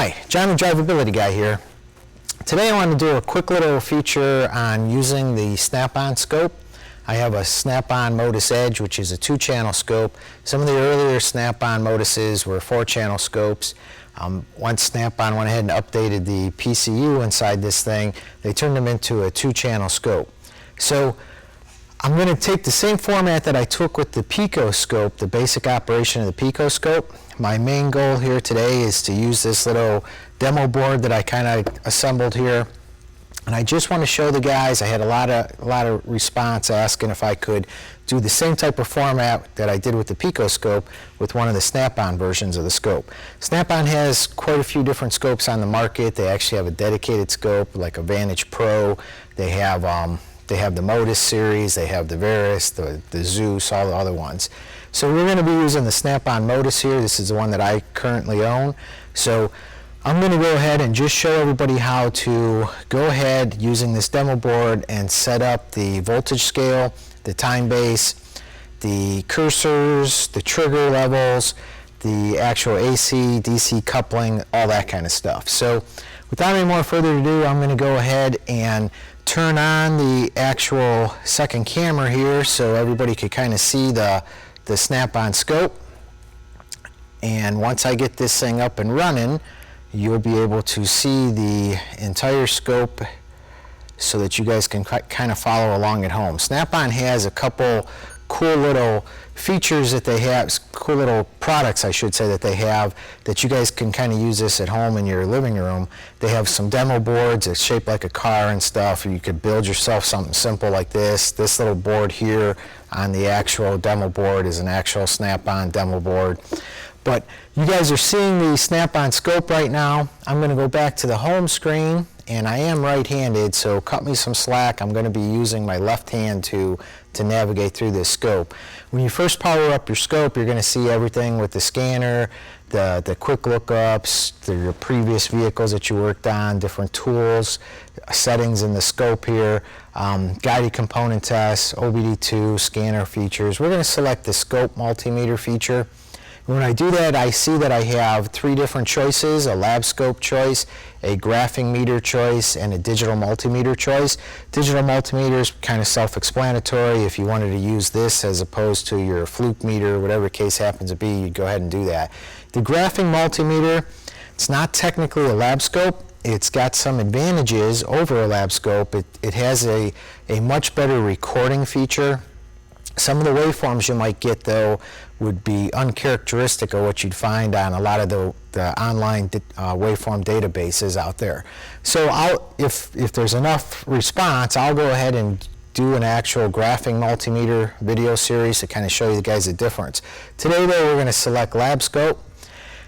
Hi, John the Drivability Guy here. Today I want to do a quick little feature on using the snap-on scope. I have a snap-on Modus Edge, which is a 2-channel scope. Some of the earlier snap-on Moduses were 4-channel scopes. Once Snap-on went ahead and updated the PCU inside this thing, they turned them into a 2-channel scope. So I'm going to take the same format that I took with the Pico scope, the basic operation of the Pico scope. My main goal here today is to use this little demo board that I kind of assembled here. And I just want to show the guys, I had a lot of response asking if I could do the same type of format that I did with the Pico scope with one of the Snap-on versions of the scope. Snap-on has quite a few different scopes on the market. They actually have a dedicated scope like a Vantage Pro. They have the Modus series, they have the Veris, the Zeus, all the other ones. So we're going to be using the Snap-on Modus here. This is the one that I currently own. So I'm going to go ahead and just show everybody how to go ahead using this demo board and set up the voltage scale, the time base, the cursors, the trigger levels, the actual AC, DC coupling, all that kind of stuff. So without any more further ado, I'm going to go ahead and turn on the actual second camera here so everybody could kind of see the Snap-on scope. And once I get this thing up and running, you'll be able to see the entire scope so that you guys can kind of follow along at home. Snap-on has a couple cool little features that they have, cool little products I should say that they have, that you guys can kind of use this at home in your living room. They have some demo boards that's shaped like a car and stuff. You could build yourself something simple like this. This little board here on the actual demo board is an actual Snap-on demo board. But you guys are seeing the Snap-on scope right now. I'm going to go back to the home screen, and I am right-handed, so cut me some slack. I'm going to be using my left hand to navigate through this scope. When you first power up your scope, you're going to see everything with the scanner, the quick lookups, your previous vehicles that you worked on, different tools, settings in the scope here, guided component tests, OBD2, scanner features. We're going to select the scope multimeter feature. When I do that, I see that I have 3 different choices: a lab scope choice, a graphing meter choice, and a digital multimeter choice. Digital multimeter is kind of self-explanatory. If you wanted to use this as opposed to your fluke meter, whatever the case happens to be, you'd go ahead and do that. The graphing multimeter, it's not technically a lab scope. It's got some advantages over a lab scope. It has a much better recording feature. Some of the waveforms you might get, though, would be uncharacteristic of what you'd find on a lot of the online waveform databases out there. So if there's enough response, I'll go ahead and do an actual graphing multimeter video series to kind of show you guys the difference. Today, though, we're going to select lab scope.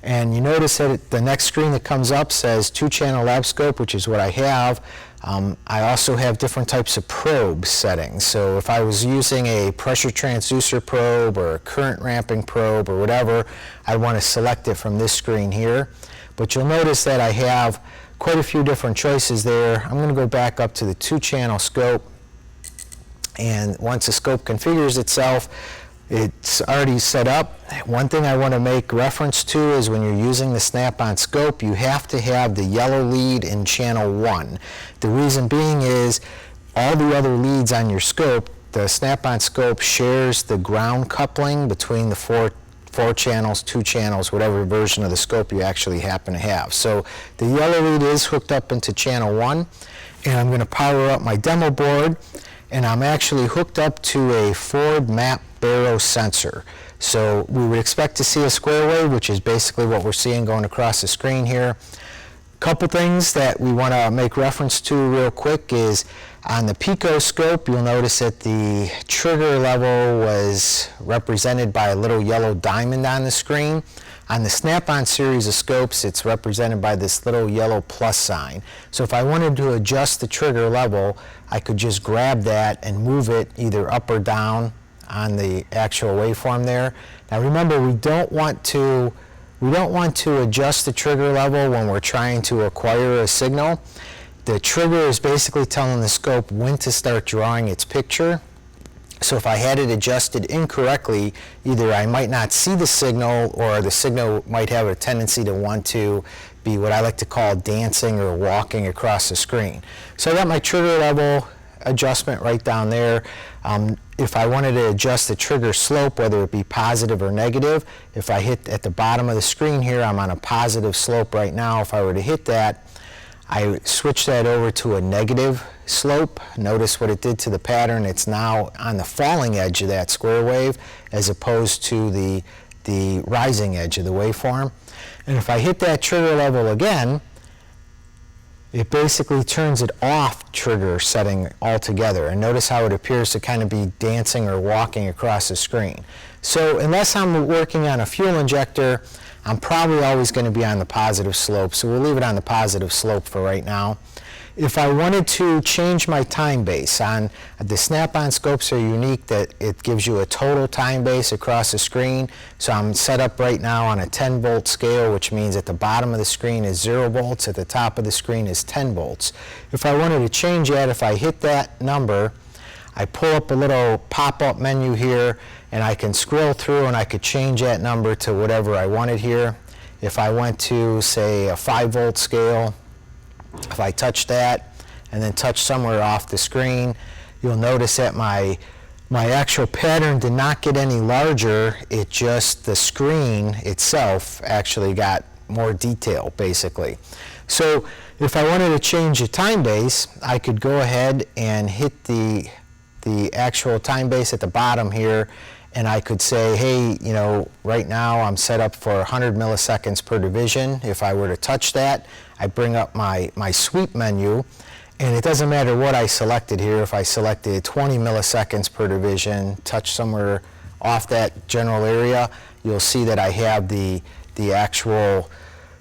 And you notice that the next screen that comes up says 2-channel lab scope, which is what I have. I also have different types of probe settings. So if I was using a pressure transducer probe or a current ramping probe or whatever, I want to select it from this screen here. But you'll notice that I have quite a few different choices there. I'm going to go back up to the 2-channel scope. And once the scope configures itself, it's already set up. One thing I want to make reference to is when you're using the Snap-on scope, you have to have the yellow lead in channel 1. The reason being is all the other leads on your scope, the Snap-on scope shares the ground coupling between the four channels, 2 channels, whatever version of the scope you actually happen to have. So the yellow lead is hooked up into channel 1, and I'm going to power up my demo board, and I'm actually hooked up to a Ford map baro sensor. So we would expect to see a square wave, which is basically what we're seeing going across the screen here. Couple things that we want to make reference to real quick is on the Pico scope, you'll notice that the trigger level was represented by a little yellow diamond on the screen. On the Snap-on series of scopes, it's represented by this little yellow plus sign. So if I wanted to adjust the trigger level, I could just grab that and move it either up or down on the actual waveform there. Now remember, we don't want to adjust the trigger level when we're trying to acquire a signal. The trigger is basically telling the scope when to start drawing its picture. So if I had it adjusted incorrectly, either I might not see the signal, or the signal might have a tendency to want to be what I like to call dancing or walking across the screen. So I got my trigger level adjustment right down there. If I wanted to adjust the trigger slope, whether it be positive or negative, if I hit at the bottom of the screen here, I'm on a positive slope right now. If I were to hit that, I switch that over to a negative slope. Notice what it did to the pattern. It's now on the falling edge of that square wave as opposed to the rising edge of the waveform. And if I hit that trigger level again, it basically turns it off trigger setting altogether. And notice how it appears to kind of be dancing or walking across the screen. So unless I'm working on a fuel injector, I'm probably always going to be on the positive slope. So we'll leave it on the positive slope for right now. If I wanted to change my time base, on the snap-on scopes are unique that it gives you a total time base across the screen. So I'm set up right now on a 10 volt scale, which means at the bottom of the screen is 0 volts, at the top of the screen is 10 volts. If I wanted to change that, if I hit that number, I pull up a little pop-up menu here, and I can scroll through and I could change that number to whatever I wanted here. If I went to, say, a 5 volt scale, if I touch that and then touch somewhere off the screen, you'll notice that my actual pattern did not get any larger. It just, the screen itself actually got more detail, basically. So if I wanted to change the time base, I could go ahead and hit the actual time base at the bottom here, and I could say, hey, you know, right now I'm set up for 100 milliseconds per division. If I were to touch that, I bring up my sweep menu, and it doesn't matter what I selected here. If I selected 20 milliseconds per division, touch somewhere off that general area, you'll see that I have the actual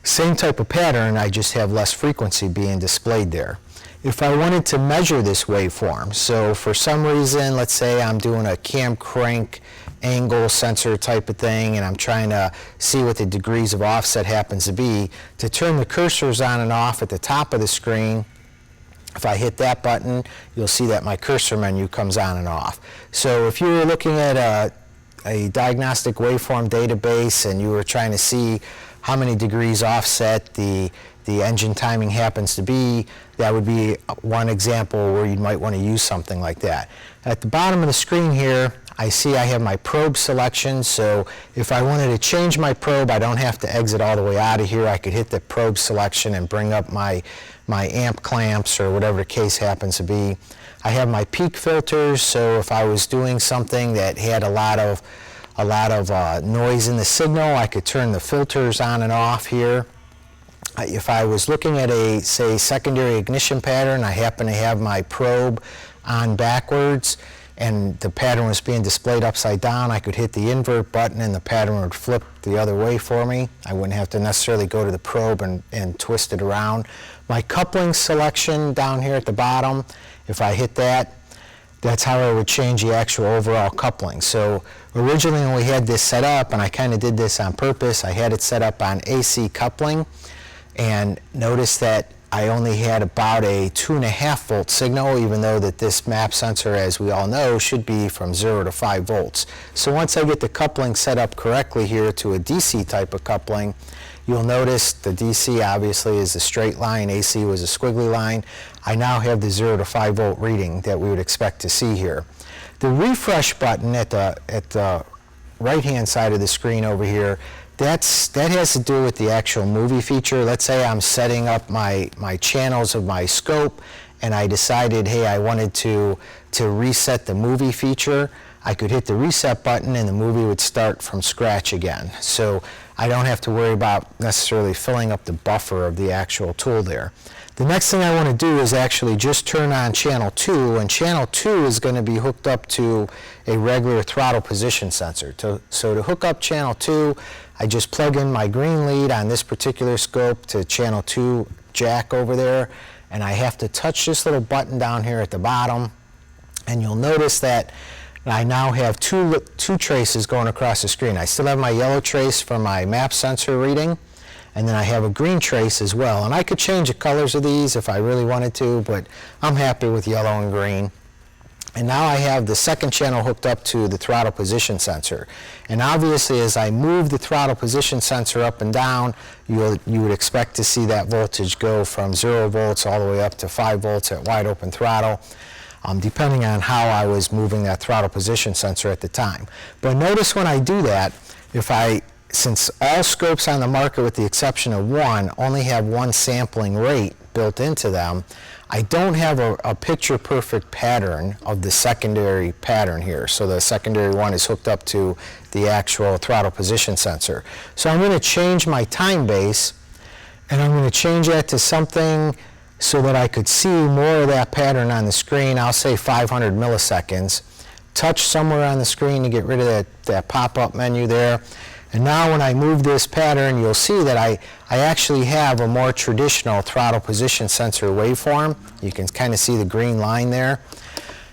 same type of pattern, I just have less frequency being displayed there. If I wanted to measure this waveform, so for some reason, let's say I'm doing a cam crank angle sensor type of thing, and I'm trying to see what the degrees of offset happens to be, to turn the cursors on and off at the top of the screen, if I hit that button, you'll see that my cursor menu comes on and off. So if you were looking at a diagnostic waveform database and you were trying to see how many degrees offset the engine timing happens to be, that would be one example where you might want to use something like that. At the bottom of the screen here, I see I have my probe selection, so if I wanted to change my probe, I don't have to exit all the way out of here. I could hit the probe selection and bring up my amp clamps or whatever the case happens to be. I have my peak filters, so if I was doing something that had a lot of noise in the signal, I could turn the filters on and off here. If I was looking at a, say, secondary ignition pattern, I happen to have my probe on backwards and the pattern was being displayed upside down, I could hit the invert button and the pattern would flip the other way for me. I wouldn't have to necessarily go to the probe and twist it around. My coupling selection down here at the bottom, if I hit that, that's how I would change the actual overall coupling. So originally when we had this set up, and I kind of did this on purpose, I had it set up on AC coupling, and notice that I only had about a 2.5 volt signal, even though that this map sensor, as we all know, should be from 0 to 5 volts. So once I get the coupling set up correctly here to a DC type of coupling, you'll notice the DC obviously is a straight line, AC was a squiggly line. I now have the 0 to 5 volt reading that we would expect to see here. The refresh button at the right-hand side of the screen over here, that has to do with the actual movie feature. Let's say I'm setting up my channels of my scope and I decided, hey, I wanted to reset the movie feature. I could hit the reset button and the movie would start from scratch again. So I don't have to worry about necessarily filling up the buffer of the actual tool there. The next thing I want to do is actually just turn on channel 2, and channel 2 is going to be hooked up to a regular throttle position sensor. So to hook up channel 2, I just plug in my green lead on this particular scope to channel 2 jack over there, and I have to touch this little button down here at the bottom, and you'll notice that I now have two traces going across the screen. I still have my yellow trace for my map sensor reading, and then I have a green trace as well. And I could change the colors of these if I really wanted to, but I'm happy with yellow and green. And now I have the second channel hooked up to the throttle position sensor. And obviously, as I move the throttle position sensor up and down, you would expect to see that voltage go from 0 volts all the way up to 5 volts at wide open throttle, depending on how I was moving that throttle position sensor at the time. But notice when I do that, since all scopes on the market with the exception of one only have one sampling rate built into them, I don't have a picture-perfect pattern of the secondary pattern here. So the secondary one is hooked up to the actual throttle position sensor. So I'm going to change my time base, and I'm going to change that to something so that I could see more of that pattern on the screen. I'll say 500 milliseconds. Touch somewhere on the screen to get rid of that pop-up menu there. And now when I move this pattern, you'll see that I actually have a more traditional throttle position sensor waveform. You can kind of see the green line there.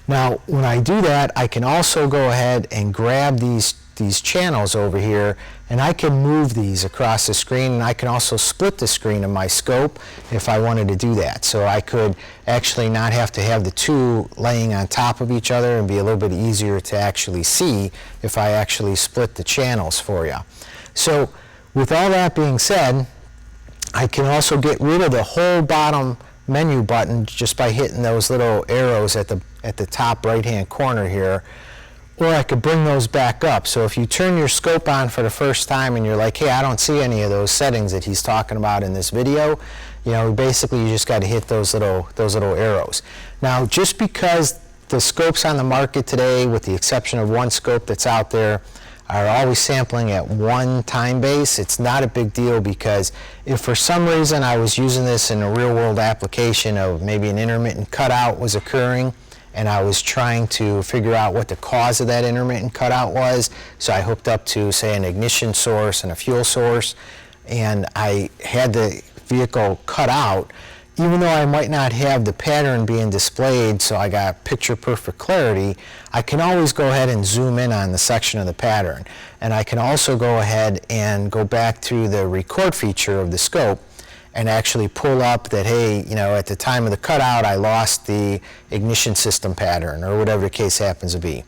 Now, when I do that, I can also go ahead and grab these channels over here, and I can move these across the screen, and I can also split the screen of my scope if I wanted to do that. So I could actually not have to have the two laying on top of each other and be a little bit easier to actually see if I actually split the channels for you. So with all that being said, I can also get rid of the whole bottom menu button just by hitting those little arrows at the top right-hand corner here. Or I could bring those back up. So if you turn your scope on for the first time and you're like, hey, I don't see any of those settings that he's talking about in this video, basically you just got to hit those little arrows. Now, just because the scopes on the market today, with the exception of one scope that's out there, are always sampling at one time base, it's not a big deal, because if for some reason I was using this in a real world application of maybe an intermittent cutout was occurring, and I was trying to figure out what the cause of that intermittent cutout was. So I hooked up to, say, an ignition source and a fuel source, and I had the vehicle cut out. Even though I might not have the pattern being displayed so I got picture-perfect clarity, I can always go ahead and zoom in on the section of the pattern. And I can also go ahead and go back through the record feature of the scope and actually pull up that, hey, at the time of the cutout, I lost the ignition system pattern, or whatever the case happens to be.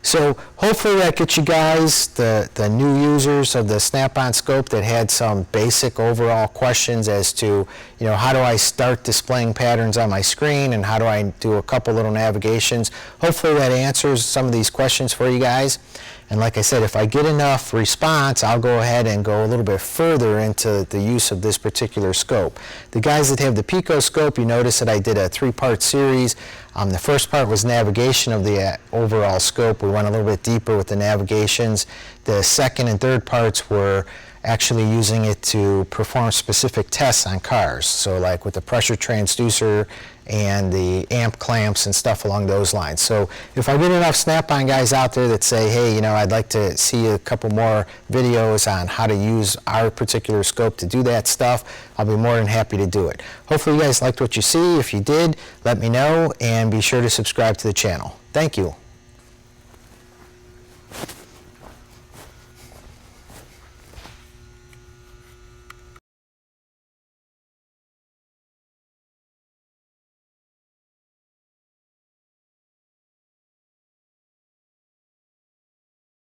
So hopefully that gets you guys, the new users of the Snap-on scope that had some basic overall questions as to, how do I start displaying patterns on my screen, and how do I do a couple little navigations. Hopefully that answers some of these questions for you guys. And like I said, if I get enough response, I'll go ahead and go a little bit further into the use of this particular scope. The guys that have the Pico scope, you notice that I did a 3-part series. The first part was navigation of the overall scope. We went a little bit deeper with the navigations. The second and third parts were actually using it to perform specific tests on cars. So like with the pressure transducer and the amp clamps and stuff along those lines. So if I get enough Snap-on guys out there that say, hey, I'd like to see a couple more videos on how to use our particular scope to do that stuff, I'll be more than happy to do it. Hopefully you guys liked what you see. If you did, let me know, and be sure to subscribe to the channel. Thank you.